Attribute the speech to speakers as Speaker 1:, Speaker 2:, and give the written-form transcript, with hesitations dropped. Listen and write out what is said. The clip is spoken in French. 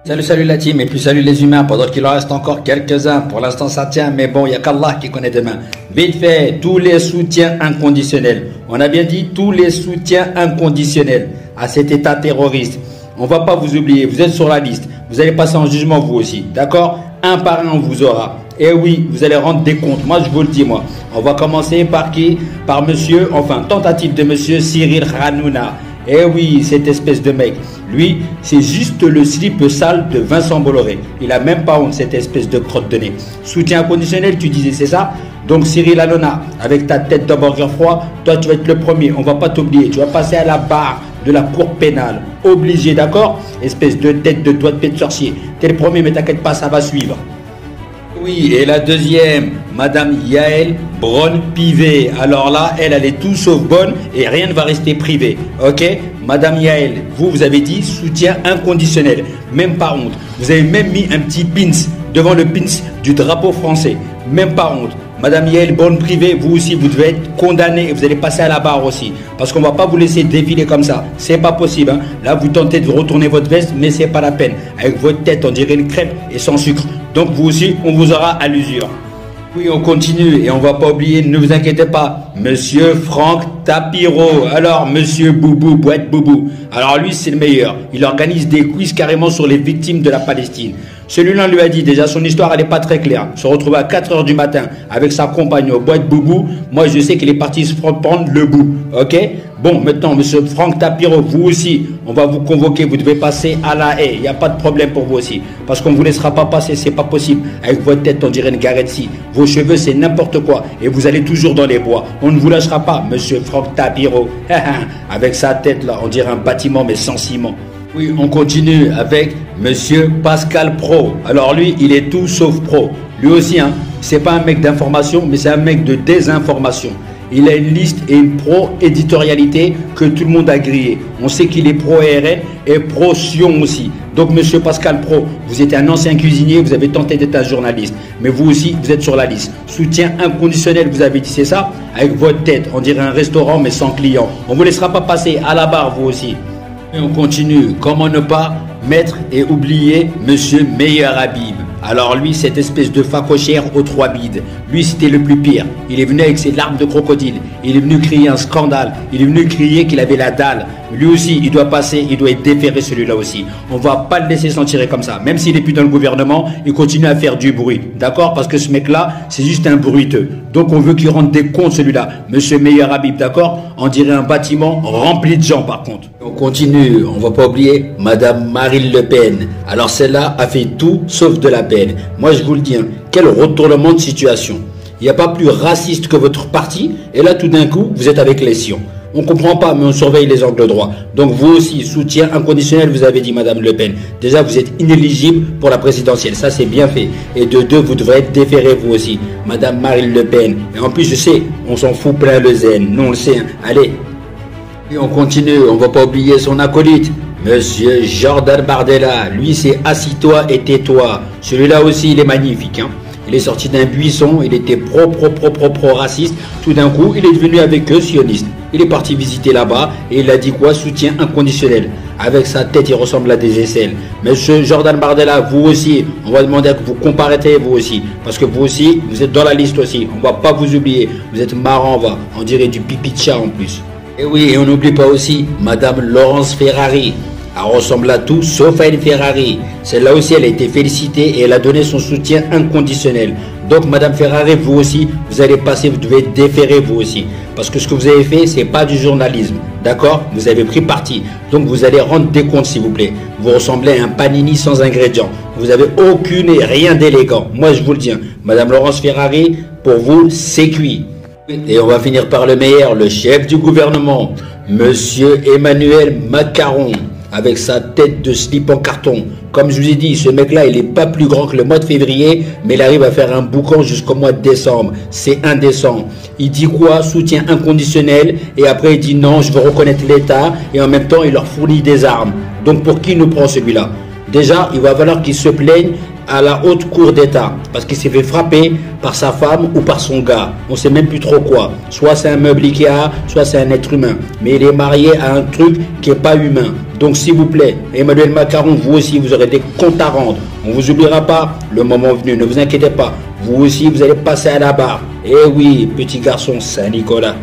Speaker 1: Salut la team et puis salut les humains, pendant qu'il en reste encore quelques-uns. Pour l'instant ça tient, mais bon, il n'y a qu'Allah qui connaît demain. Vite fait, tous les soutiens inconditionnels. On a bien dit tous les soutiens inconditionnels à cet état terroriste. On va pas vous oublier, vous êtes sur la liste. Vous allez passer en jugement vous aussi, d'accord? Un par un on vous aura. Et oui, vous allez rendre des comptes. Moi je vous le dis moi. On va commencer par qui? Par monsieur, enfin tentative de monsieur Cyril Hanouna. Eh oui, cette espèce de mec. Lui, c'est juste le slip sale de Vincent Bolloré. Il a même pas honte, cette espèce de crotte de nez. Soutien inconditionnel, tu disais, c'est ça? Donc Cyril Hanouna, avec ta tête d'hamburger froid, toi tu vas être le premier. On va pas t'oublier. Tu vas passer à la barre de la cour pénale. Obligé, d'accord? Espèce de tête de doigt de pied de sorcier. T'es le premier, mais t'inquiète pas, ça va suivre. Oui, et la deuxième, Madame Yael Braun-Pivet. Alors là, elle est tout sauf bonne et rien ne va rester privé. Ok? Madame Yael, vous avez dit soutien inconditionnel. Même pas honte. Vous avez même mis un petit pins devant le pins du drapeau français. Même pas honte. Madame Yael Braun-Pivet, vous aussi, vous devez être condamné et vous allez passer à la barre aussi. Parce qu'on ne va pas vous laisser défiler comme ça. C'est pas possible. Hein. Là, vous tentez de retourner votre veste, mais c'est pas la peine. Avec votre tête, on dirait une crêpe et sans sucre. Donc vous aussi, on vous aura à l'usure. Oui, on continue et on va pas oublier, ne vous inquiétez pas, Monsieur Franck Tapiro. Alors, Monsieur Boubou, Boîte Boubou. Alors lui, c'est le meilleur. Il organise des quiz carrément sur les victimes de la Palestine. Celui-là lui a dit déjà, son histoire, elle n'est pas très claire. Se retrouver à 4 h du matin avec sa compagne au Boîte Boubou. Moi, je sais qu'il est parti se prendre le bout. Ok? Bon, maintenant, Monsieur Franck Tapiro, vous aussi, on va vous convoquer. Vous devez passer à la haie. Il n'y a pas de problème pour vous aussi. Parce qu'on ne vous laissera pas passer, c'est pas possible. Avec votre tête, on dirait une garette-ci. Vos cheveux, c'est n'importe quoi. Et vous allez toujours dans les bois. On ne vous lâchera pas, Monsieur Franck Tapiro. Avec sa tête, là, on dirait un bâtiment, mais sans ciment. Oui, on continue avec Monsieur Pascal Pro. Alors lui, il est tout sauf pro. Lui aussi, hein, c'est pas un mec d'information, mais c'est un mec de désinformation. Il a une liste et une pro-éditorialité que tout le monde a grillé. On sait qu'il est pro-RN et pro-Sion aussi. Donc, Monsieur Pascal Pro, vous êtes un ancien cuisinier, vous avez tenté d'être un journaliste. Mais vous aussi, vous êtes sur la liste. Soutien inconditionnel, vous avez dit, c'est ça? Avec votre tête, on dirait un restaurant, mais sans clients. On ne vous laissera pas passer à la barre, vous aussi. Et on continue. Comment ne pas mettre et oublier Monsieur Meilleur Habib? Alors lui, cette espèce de facochère aux 3 bides, lui c'était le plus pire. Il est venu avec ses larmes de crocodile, il est venu crier un scandale, il est venu crier qu'il avait la dalle. Lui aussi, il doit passer, il doit être déféré celui-là aussi. On va pas le laisser s'en tirer comme ça. Même s'il n'est plus dans le gouvernement, il continue à faire du bruit. D'accord? Parce que ce mec-là, c'est juste un bruiteux. Donc on veut qu'il rende des comptes celui-là. Monsieur Meilleur Habib, d'accord? On dirait un bâtiment rempli de gens par contre. On continue, on va pas oublier Madame Marine Le Pen. Alors celle-là a fait tout sauf de la peine. Moi je vous le dis, hein, quel retournement de situation. Il n'y a pas plus raciste que votre parti. Et là tout d'un coup, vous êtes avec les Sions. On ne comprend pas, mais on surveille les angles droits. Donc vous aussi, soutien inconditionnel, vous avez dit, Madame Le Pen. Déjà, vous êtes inéligible pour la présidentielle. Ça, c'est bien fait. Et de deux, vous devrez être déféré, vous aussi. Madame Marine Le Pen. Et en plus, je sais, on s'en fout plein le zen. Nous, on le sait. Hein. Allez. Et on continue. On ne va pas oublier son acolyte. Monsieur Jordan Bardella. Lui, c'est assis-toi et tais-toi. Celui-là aussi, il est magnifique. Hein. Il est sorti d'un buisson, il était pro-raciste. Tout d'un coup, il est devenu avec eux sioniste. Il est parti visiter là-bas et il a dit quoi? Soutien inconditionnel. Avec sa tête, il ressemble à des aisselles. Monsieur Jordan Bardella, vous aussi, on va demander à que vous comparaîtrez vous aussi. Parce que vous aussi, vous êtes dans la liste aussi. On ne va pas vous oublier. Vous êtes marrant, on dirait du pipi de chat en plus. Et oui, et on n'oublie pas aussi Madame Laurence Ferrari. Elle ressemble à tout sauf à une Ferrari. Celle-là aussi, elle a été félicitée et elle a donné son soutien inconditionnel. Donc, Madame Ferrari, vous aussi, vous allez passer, vous devez être déféré vous aussi. Parce que ce que vous avez fait, c'est pas du journalisme. D'accord? Vous avez pris parti. Donc, vous allez rendre des comptes, s'il vous plaît. Vous ressemblez à un panini sans ingrédients. Vous n'avez aucune et rien d'élégant. Moi, je vous le dis. Hein. Madame Laurence Ferrari, pour vous, c'est cuit. Et on va finir par le meilleur, le chef du gouvernement, Monsieur Emmanuel Macron. Avec sa tête de slip en carton. Comme je vous ai dit, ce mec-là, il n'est pas plus grand que le mois de février, mais il arrive à faire un boucan jusqu'au mois de décembre. C'est indécent. Il dit quoi? Soutien inconditionnel. Et après, il dit non, je veux reconnaître l'État. Et en même temps, il leur fournit des armes. Donc, pour qui nous prend celui-là? Déjà, il va falloir qu'il se plaigne à la haute cour d'État parce qu'il s'est fait frapper par sa femme ou par son gars. On ne sait même plus trop quoi. Soit c'est un meuble Ikea, soit c'est un être humain. Mais il est marié à un truc qui n'est pas humain. Donc s'il vous plaît, Emmanuel Macaron, vous aussi, vous aurez des comptes à rendre. On ne vous oubliera pas, le moment venu, ne vous inquiétez pas. Vous aussi, vous allez passer à la barre. Eh oui, petit garçon Saint-Nicolas.